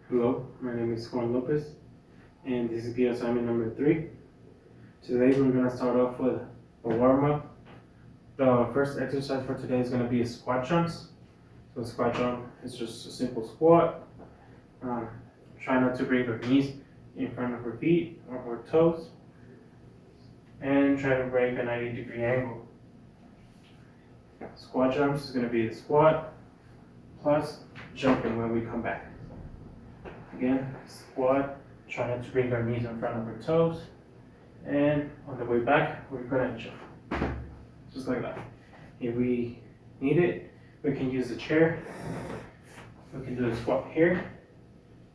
Hello, my name is Juan Lopez, and this is the assignment number 3. Today we're going to start off with a warm-up. The first exercise for today is going to be squat jumps. So squat jump is just a simple squat. Try not to bring your knees in front of your feet or toes, and try to break a 90-degree angle. Squat jumps is going to be the squat plus jumping when we come back. Again, squat, try not to bring our knees in front of our toes, and on the way back, we're gonna jump, just like that. If we need it, we can use the chair. We can do a squat here,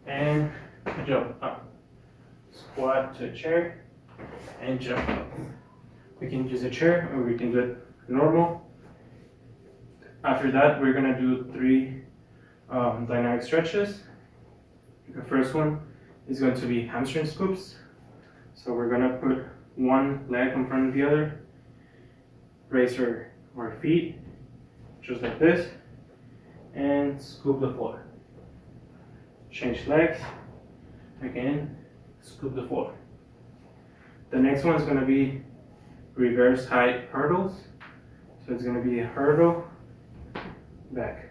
and jump up. Squat to a chair, and jump up. We can use a chair, or we can do it normal. After that, we're gonna do 3 dynamic stretches. The first one is going to be hamstring scoops. So we're going to put one leg in front of the other, raise our feet just like this, and scoop the floor. Change legs, again, scoop the floor. The next one is going to be reverse height hurdles. So it's going to be a hurdle, back,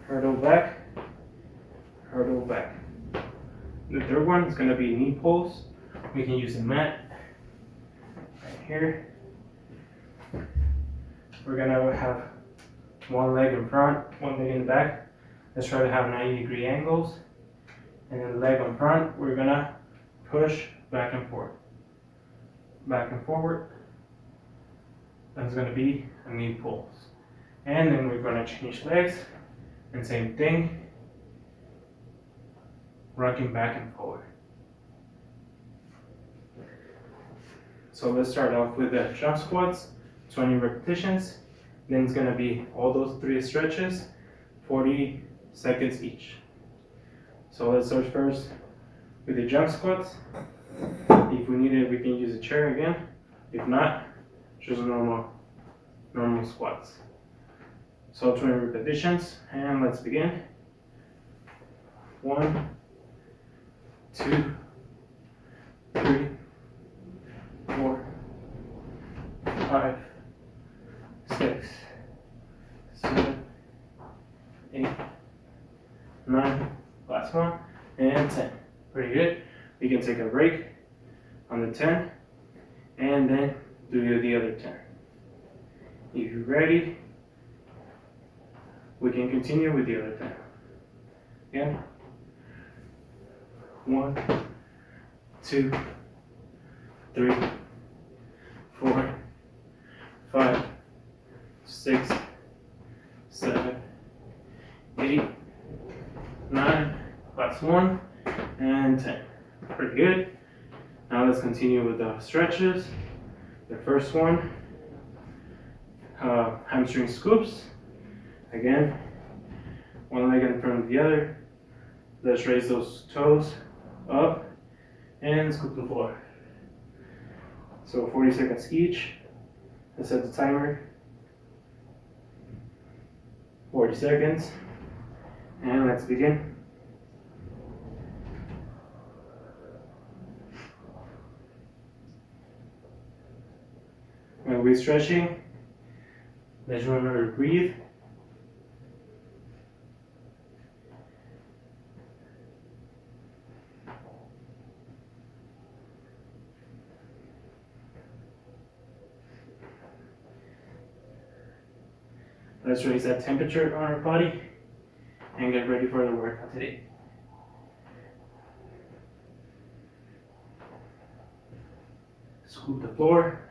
hurdle, back, hurdle, back. The third one is going to be knee pulls. We can use a mat right here. We're going to have one leg in front, one leg in the back. Let's try to have 90-degree angles. And then the leg in front, we're going to push back and forth. Back and forward. That's going to be a knee pulls. And then we're going to change legs. And same thing. Rocking back and forward. So let's start off with the jump squats, 20 repetitions. Then it's going to be all those 3 stretches, 40 seconds each. So let's start first with the jump squats. If we need it, we can use a chair again. If not, just normal squats. So 20 repetitions, and let's begin. 1, 2, 3, 4, 5, 6, 7, 8, 9, last one, and 10. Pretty good. We can take a break on the 10, and then do the other 10. If you're ready, we can continue with the other 10. Again. 1, 2, 3, 4, 5, 6, 7, 8, 9, last one, and 10. Pretty good. Now let's continue with the stretches. The first one, hamstring scoops. Again, one leg in front of the other. Let's raise those toes up and scoop the floor. So 40 seconds each. Let's set the timer. 40 seconds. And let's begin. When we're stretching, let's remember to breathe. Let's raise that temperature on our body and get ready for the workout today. Scoop the floor.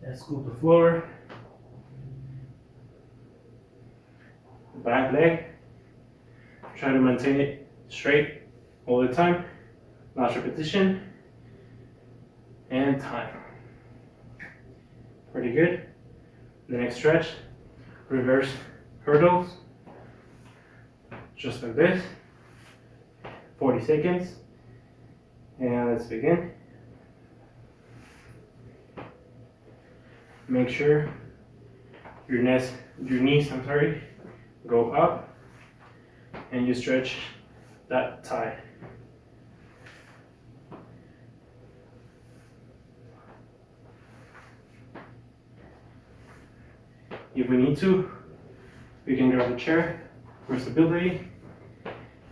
Let's scoop the floor. The back leg. Try to maintain it straight all the time. Last repetition. And time. Pretty good. The next stretch. Reverse hurdles, just like this, 40 seconds, and let's begin. Make sure your knees go up, and you stretch that tie. If we need to, we can grab the chair for stability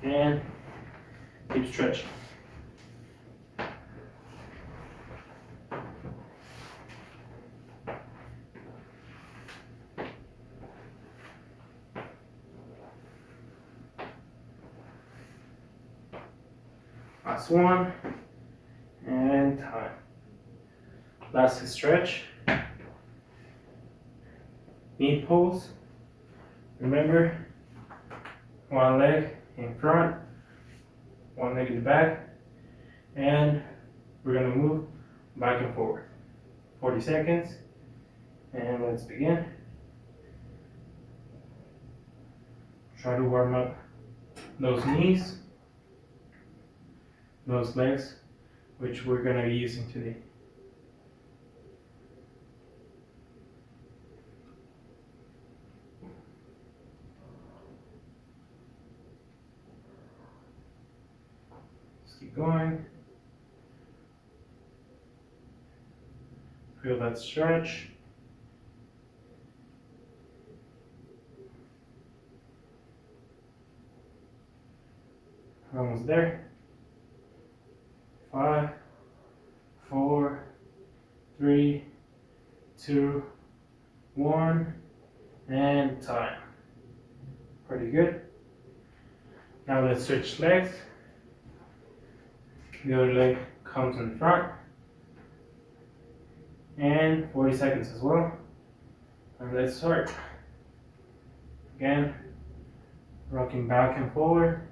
and keep stretching. Last one, and time. Last stretch. Knee pulls. Remember, one leg in front, one leg in the back, and we're gonna move back and forward. 40 seconds, and let's begin. Try to warm up those knees, those legs, which we're gonna be using today. Keep going. Feel that stretch. Almost there. 5, 4, 3, 2, 1, and time. Pretty good. Now let's switch legs. The other leg comes in front, and 40 seconds as well. And let's start. Again, rocking back and forward,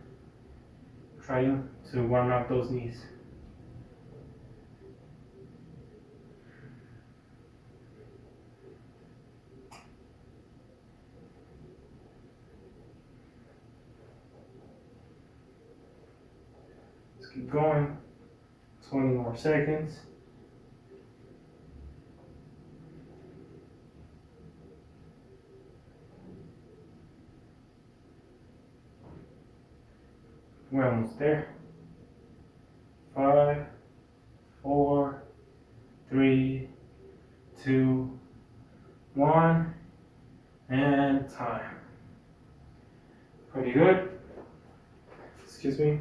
trying to warm up those knees. Let's keep going. 20 more seconds. We're almost there. 5, 4, 3, 2, 1, and time. Pretty good. Excuse me.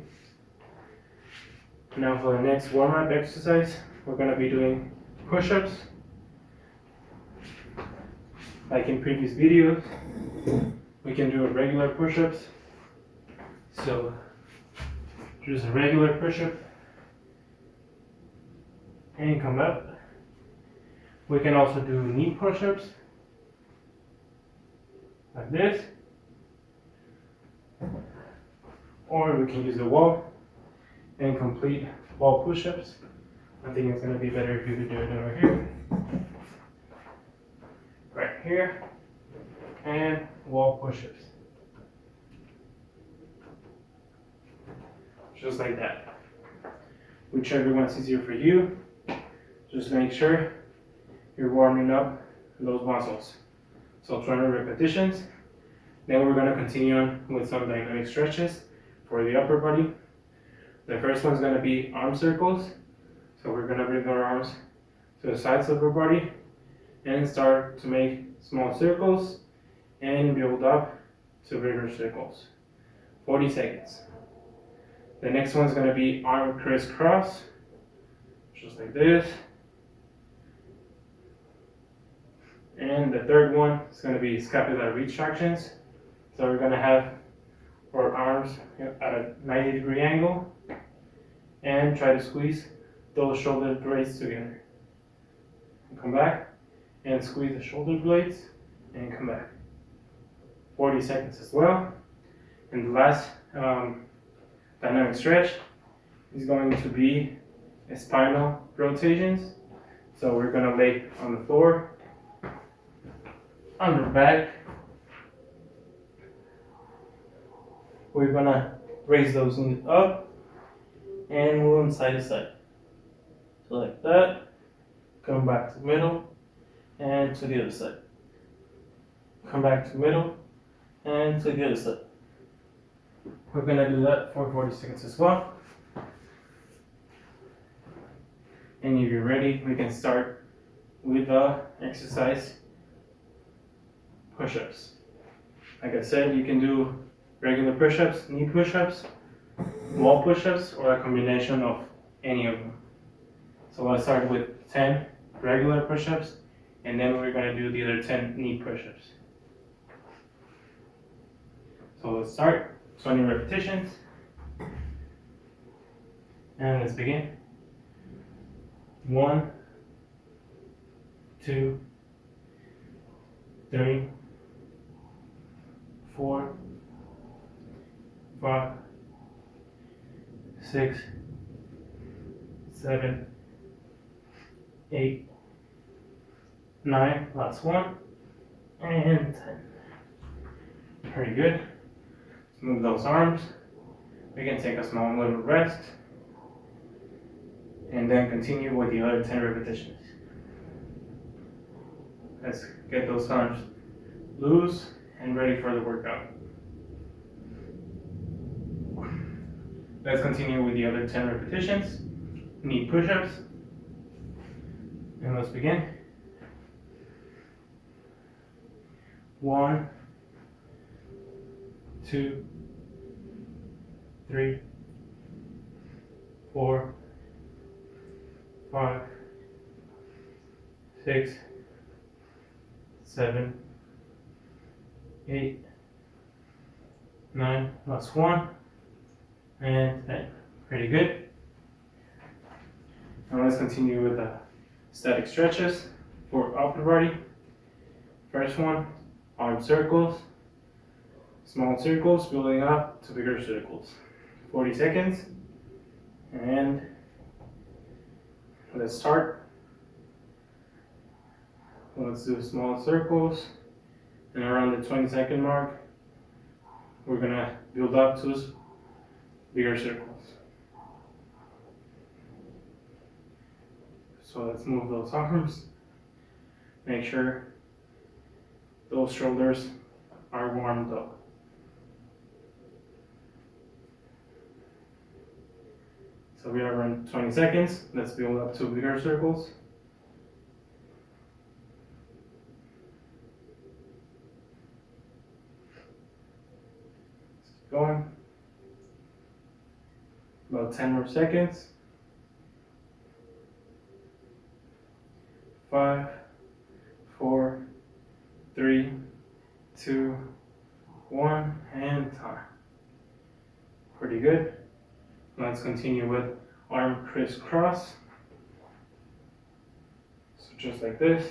Now for the next warm-up exercise, we're going to be doing push-ups. Like in previous videos, we can do a regular push-ups. So just a regular push-up and come up. We can also do knee push-ups like this, or we can use the wall and complete wall push-ups. I think it's going to be better if you could do it over here, right here, and wall push-ups. Just like that. Whichever one's easier for you, just make sure you're warming up those muscles. So 20 repetitions. Then we're going to continue on with some dynamic stretches for the upper body. The first one's going to be arm circles. So we're going to bring our arms to the sides of our body and start to make small circles and build up to bigger circles. 40 seconds. The next one's going to be arm crisscross, just like this. And the third one is going to be scapular retractions. So we're going to have our arms at a 90-degree angle and try to squeeze those shoulder blades together. Come back and squeeze the shoulder blades and come back. 40 seconds as well. And the last dynamic stretch is going to be spinal rotations. So we're going to lay on the floor, on our back. We're going to raise those knees up and move them side to side. So like that. Come back to middle and to the other side. Come back to middle and to the other side. We're gonna do that for 40 seconds as well. And if you're ready, we can start with the exercise push-ups. Like I said, you can do regular push-ups, knee push-ups, wall push-ups, or a combination of any of them. So let's start with 10 regular push-ups, and then we're going to do the other 10 knee push-ups. So let's start, 20 repetitions, and let's begin. 1, 2, 3, 4, 5, 6, 7, 8, 9, last one, and 10. Very good. Let's move those arms. We can take a small little rest and then continue with the other 10 repetitions. Let's get those arms loose and ready for the workout. Let's continue with the other 10 repetitions, knee push-ups, and let's begin. 1, 2, 3, 4, 5, 6, 7, 8, 9, last one, and 10. Pretty good. Now let's continue with the static stretches for upper body. First one, arm circles, small circles building up to bigger circles. 40 seconds, and let's start. Let's do small circles, and around the 20-second mark, we're gonna build up to bigger circles. So let's move those arms. Make sure those shoulders are warmed up. So we are around 20 seconds. Let's build up to bigger circles. Let's keep going. About 10 more seconds. 5, 4, 3, 2, 1, and time. Pretty good. Let's continue with arm crisscross. So just like this.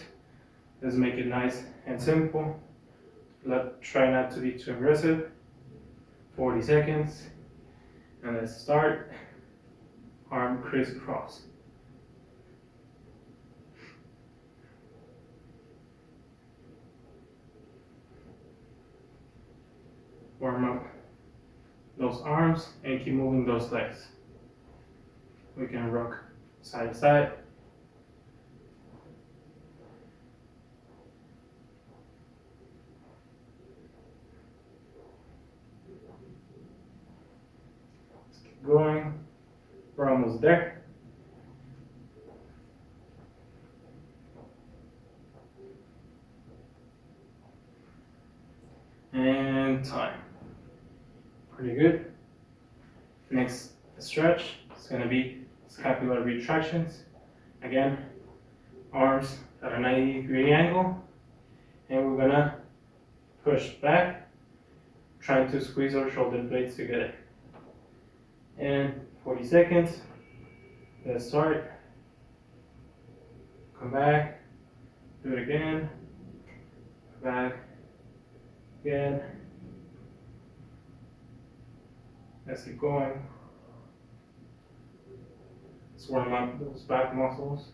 Let's make it nice and simple. Try not to be too aggressive. 40 seconds. And let's start. Arm crisscross. Warm up those arms and keep moving those legs. We can rock side to side. Let's keep going. We're almost there. And time. Pretty good. Next stretch is going to be scapular retractions. Again, arms at a 90-degree angle, and we're going to push back, trying to squeeze our shoulder blades together. And 40 seconds. Let's start. Come back. Do it again. Back. Again. Let's keep going. Let's warm up those back muscles.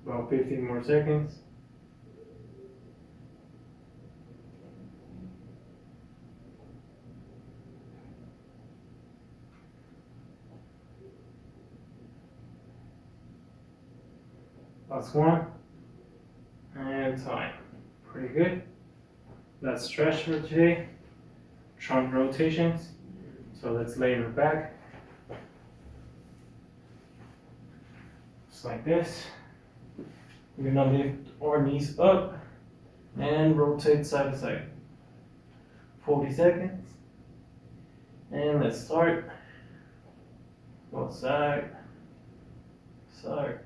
About 15 more seconds. Last one. And time. Pretty good. That's stretch for today. Trunk rotations. So let's lay it back. Just like this. We're gonna lift our knees up and rotate side to side. 40 seconds. And let's start. Go side, side,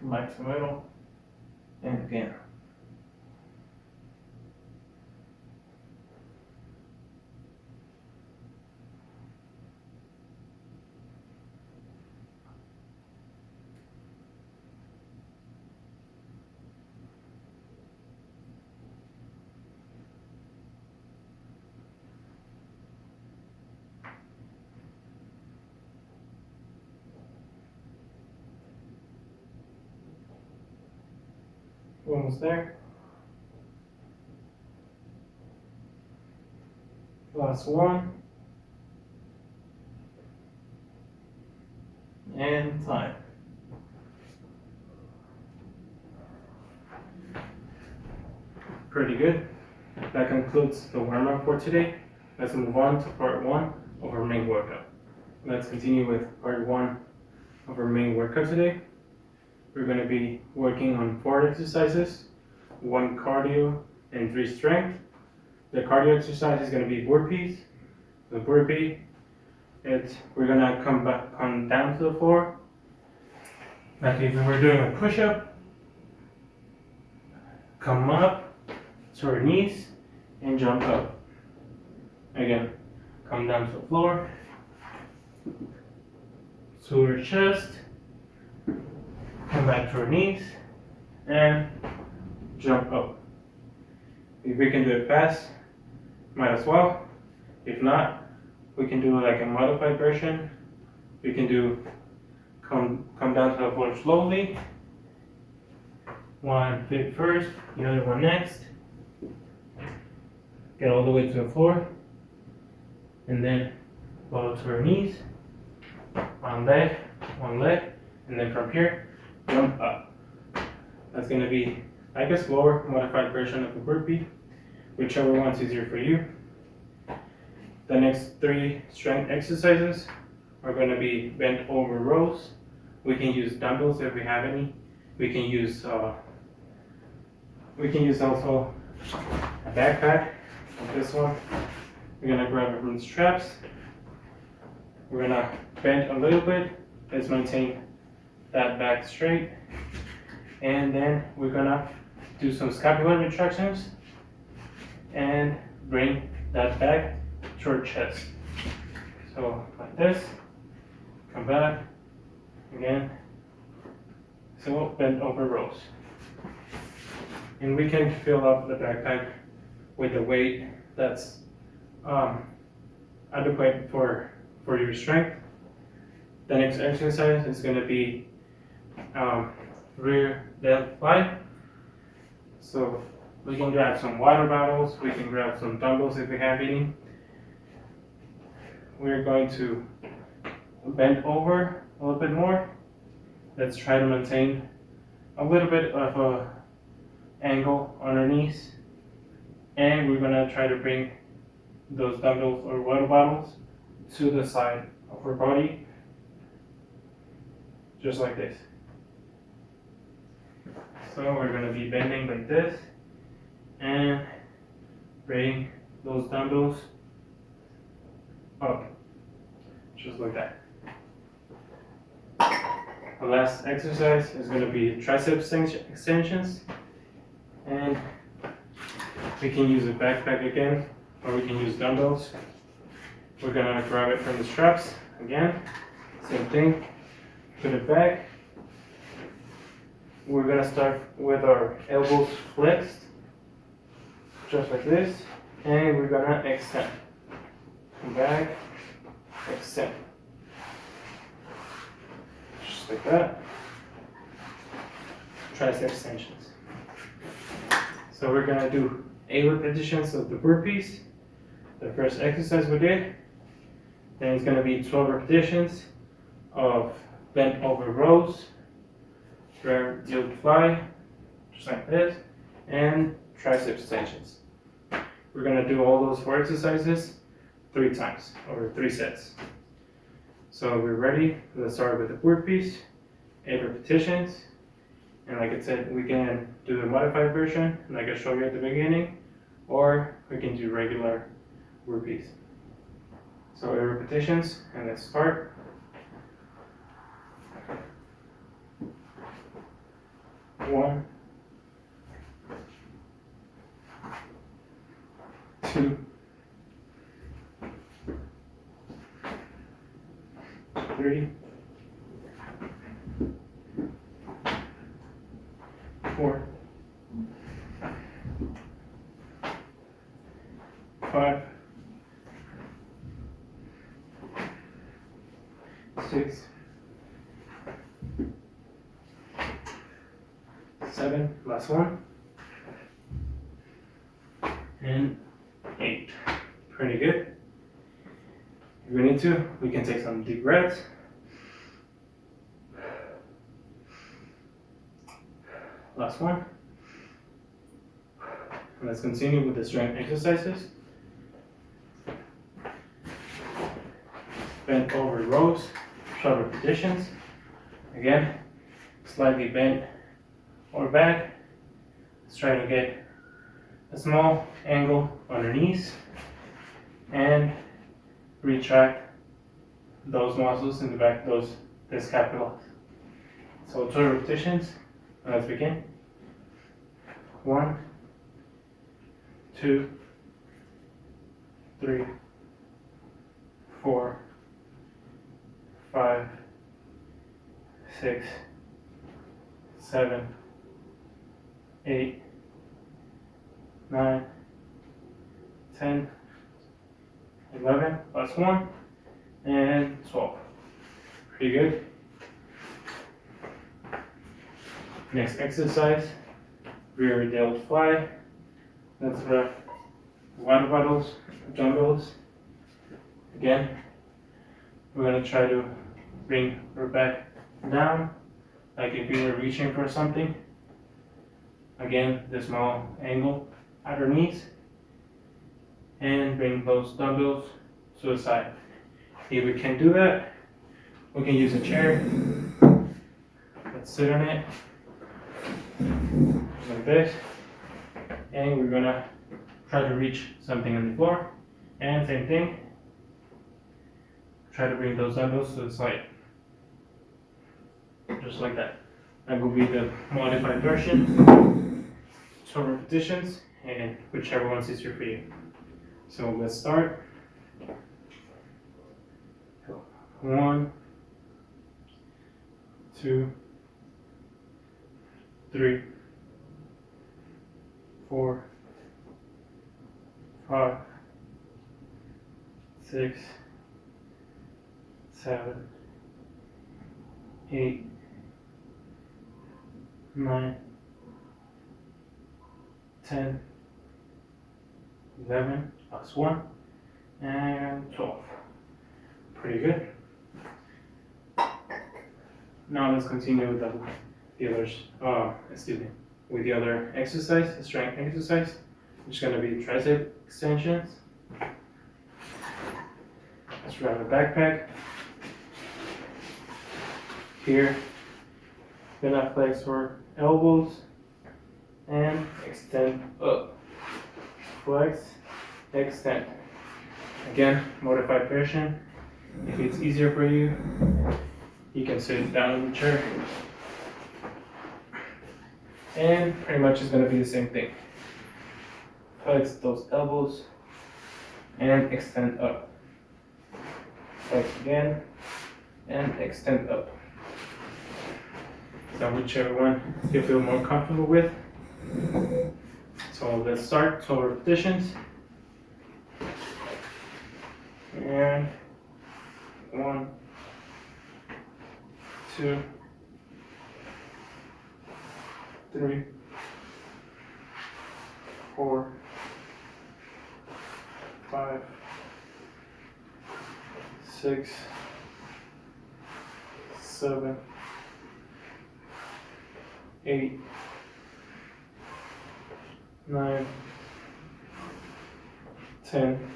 come back to middle, and again. Almost there. Last one. And time. Pretty good. That concludes the warm-up for today. Let's move on to part 1 of our main workout. Let's continue with part 1 of our main workout today. We're going to be working on 4 exercises, 1 cardio and 3 strength. The cardio exercise is going to be burpees. The burpee, we're going to come down to the floor, like if we were doing a push-up. Come up to our knees and jump up. Again, come down to the floor, to our chest. Come back to our knees and jump up. If we can do it fast, might as well. If not, we can do like a modified version. We can do come down to the floor slowly. One foot first, the other one next. Get all the way to the floor, and then go to our knees. One leg, and then from here, jump up. That's going to be like a slower, modified version of a burpee, whichever one's easier for you. The next 3 strength exercises are going to be bent over rows. We can use dumbbells if we have any. We can use also a backpack like this one. We're going to grab it from the straps. We're going to bend a little bit. Let's maintain that back straight, and then we're gonna do some scapular retractions and bring that back to our chest. So like this, come back again. So bend over rows, and we can fill up the backpack with the weight that's adequate for your strength. The next exercise is going to be rear deadlift. So we can grab some water bottles, we can grab some dumbbells if we have any. We're going to bend over a little bit more. Let's try to maintain a little bit of a angle on our knees, and we're going to try to bring those dumbbells or water bottles to the side of our body, just like this. So we're going to be bending like this and bring those dumbbells up, just like that. The last exercise is going to be tricep extensions, and we can use a backpack again, or we can use dumbbells. We're going to grab it from the straps again, same thing, put it back. We're going to start with our elbows flexed, just like this, and we're going to extend. Come back, extend. Just like that. Tricep extensions. So we're going to do 8 repetitions of the burpees. The first exercise we did. Then it's going to be 12 repetitions of bent over rows. rear delt fly, just like this, and tricep extensions. We're gonna do all those 4 exercises 3 times over 3 sets. So we're ready. Let's start with the burpees, 8 repetitions. And like I said, we can do the modified version, like I showed you at the beginning, or we can do regular burpees. So 8 repetitions, and let's start. 1, 2, 3, 4, 5, 6, 7, last one, and 8. Pretty good. If we need to, we can take some deep breaths. Last one. And let's continue with the strength exercises. Bent over rows, 12 repetitions. Again, slightly bent or back. Let's try to get a small angle on our knees and retract those muscles in the back, the scapula. So 12 repetitions. Let's begin. 1, 2, 3, 4, 5, 6, 7, 8, 9, 10, 11, plus 1, and 12. Pretty good. Next exercise, rear delt fly. Let's wrap water bottles, dumbbells. Again, we're going to try to bring her back down, like if you were reaching for something. Again, the small angle at her knees, and bring those dumbbells to the side. If we can't do that, we can use a chair. Let's sit on it like this, and we're gonna try to reach something on the floor, and same thing, try to bring those dumbbells to the side, just like that. That will be the modified version. 12 repetitions, and whichever one's easier for you. So let's start. 1, 2, 3, 4, 5, 6, 7, 8, 9, 10, 11, plus 1, and 12. Pretty good. Now let's continue with the others. With the other exercise, the strength exercise, which is going to be tricep extensions. Let's grab a backpack. Here, gonna flex our elbows and extend up. Flex, extend. Again, modified version. If it's easier for you, you can sit down in the chair. And pretty much it's going to be the same thing. Flex those elbows and extend up. Flex again and extend up. So whichever one you feel more comfortable with. So let's start. 12 repetitions. And 1, 2, 3, 4, 5, 6, 7, 8, 9, 10,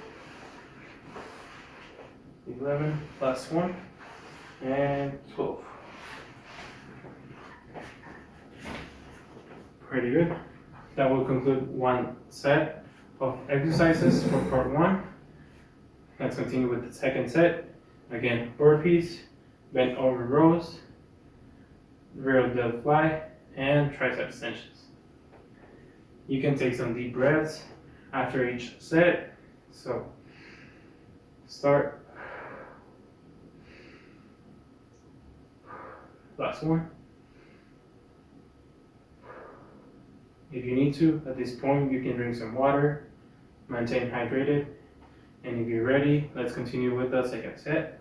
11, last one, and 12. Pretty good. That will conclude one set of exercises for part 1. Let's continue with the second set. Again, burpees, bent over rows, rear delt fly, and tricep extensions. You can take some deep breaths after each set. So start. Last one. If you need to, at this point, you can drink some water, maintain hydrated, and if you're ready, let's continue with the second set.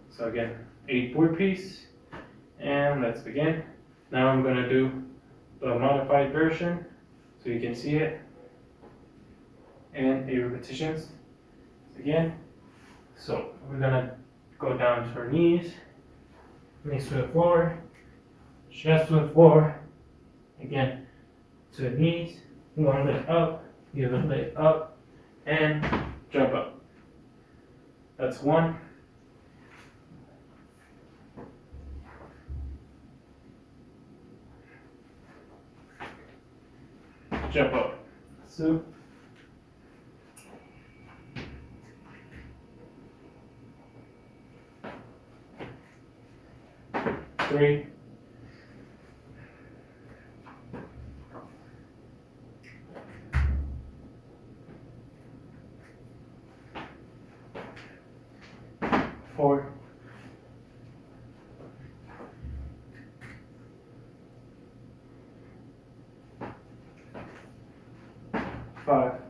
So again, 8 burpees, and let's begin. Now I'm gonna do the modified version, so you can see it, and 8 repetitions. Again, so we're gonna go down to our knees, knees to the floor, chest to the floor, again, to the knees, one leg up, the other leg up, and jump up. That's 1. Jump up. 2. 3. 4. 5.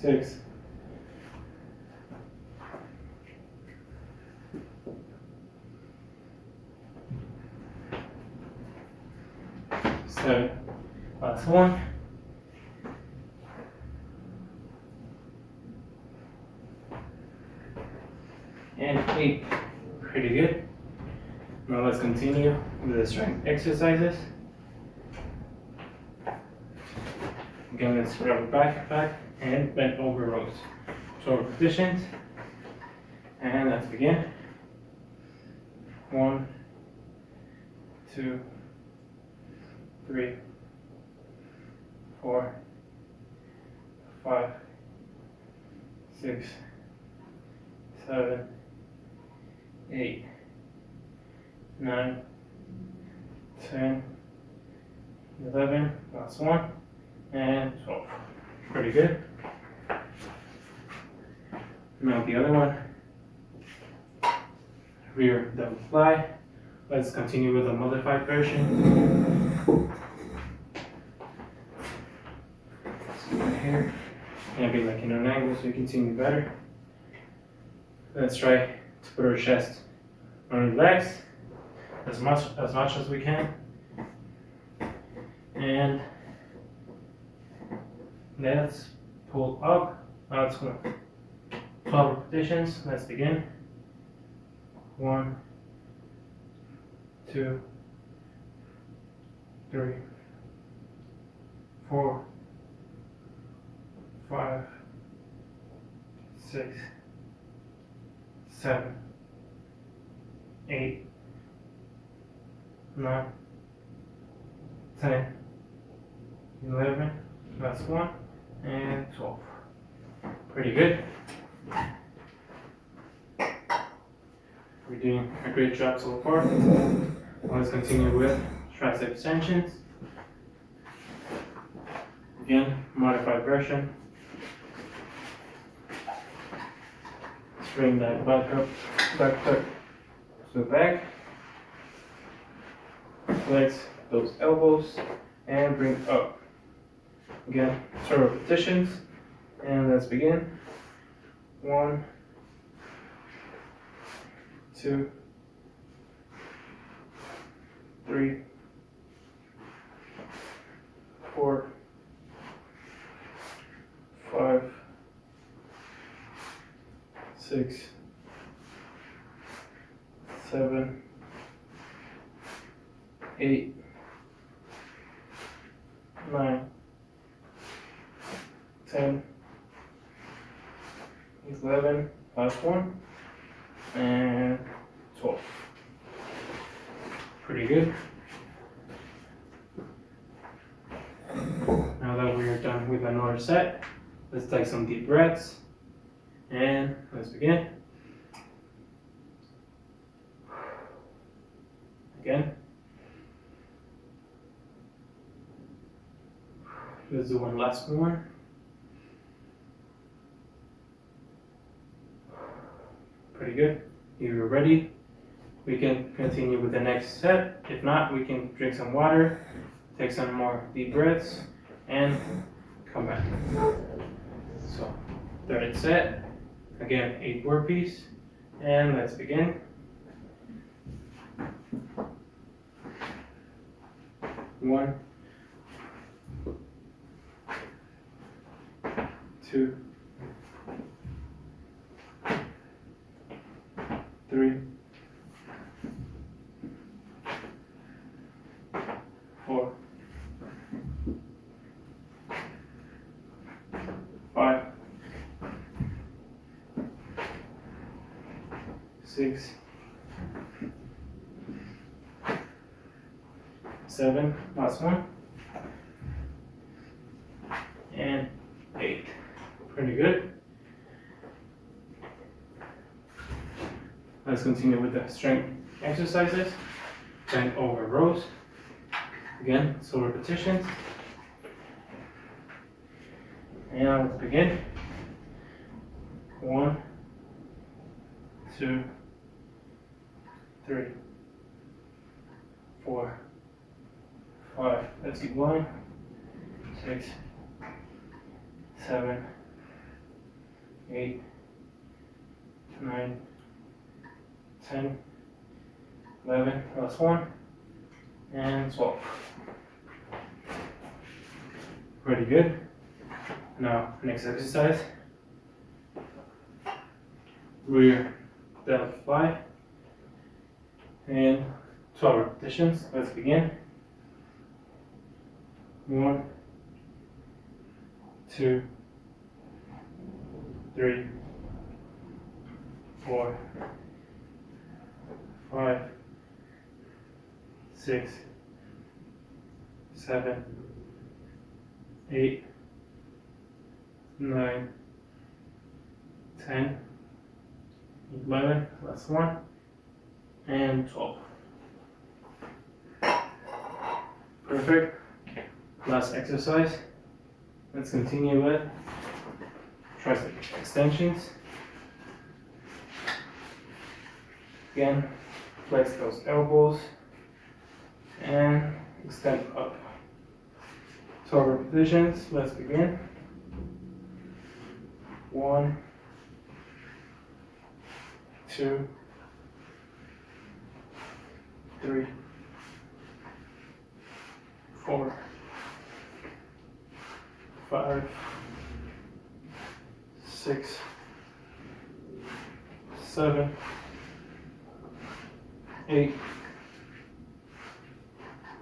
6. 7. Last one. And 8. Pretty good. Now let's continue with the strength exercises. Again, let's grab a backpack and bend over rows. 12 repetitions. And let's begin. 1, 2, 3, 4, 5, 6, 7, 8, 9, 10, 11, last one, and 12. Pretty good. Now the other one. Rear delt fly. Let's continue with the modified version. So right here, gonna be like in an angle so you can see me better. Let's try to put our chest on our legs as much as we can, and let's pull up. Now it's 12 repetitions. Let's begin. 1, 2, 3, 4, 5, 6, 7, 8, 9, 10, 11, last one, and 12. Pretty good. We're doing a great job so far. Let's continue with tricep extensions. Again, modified version. Let's bring that back up to the back. Flex those elbows and bring up. Again, 2 repetitions. And let's begin. 1, 2, 3, 4, 5, 6, 7, 8, 9, 10, 11, last one, and 12. Pretty good. Now that we're done with another set, let's take some deep breaths and let's begin. Again. Let's do one last one. Pretty good. If you're ready, we can continue with the next set. If not, we can drink some water, take some more deep breaths, and come back. So, third set. Again, 8 burpees, and let's begin. 1, 2, 3, 4, 5, 6, 7, last one, and 8. Pretty good. Let's continue with the strength exercises. Bend over rows. Again, so repetitions. And let's begin. 1, 2, 3, 4, 5. Let's keep going. 6, 7, 8, 9, 10, 11, last one, and 12. Pretty good. Now, next exercise. Rear delta fly and 12 repetitions. Let's begin. 1, 2, 3, 4, 5, 6, 7, 8, 9, 10, 11, last one, and 12. Perfect. Last exercise. Let's continue with tricep extensions. Again, flex those elbows and extend up. 12 repetitions. Let's begin. 1, 2, 3, 4, 5, 6, 7, 8,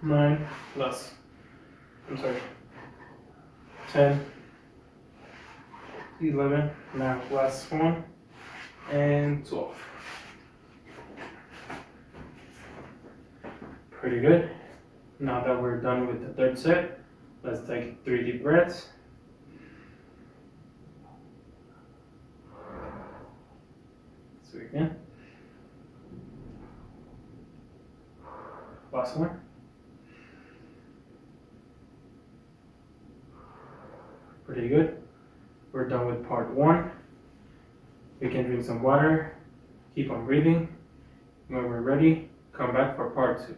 9, plus, 10, 11, now last one, and 12. Pretty good. Now that we're done with the third set, let's take 3 deep breaths. So again. Last one. Pretty good. We're done with part 1. We can drink some water, keep on breathing. When we're ready, come back for part 2.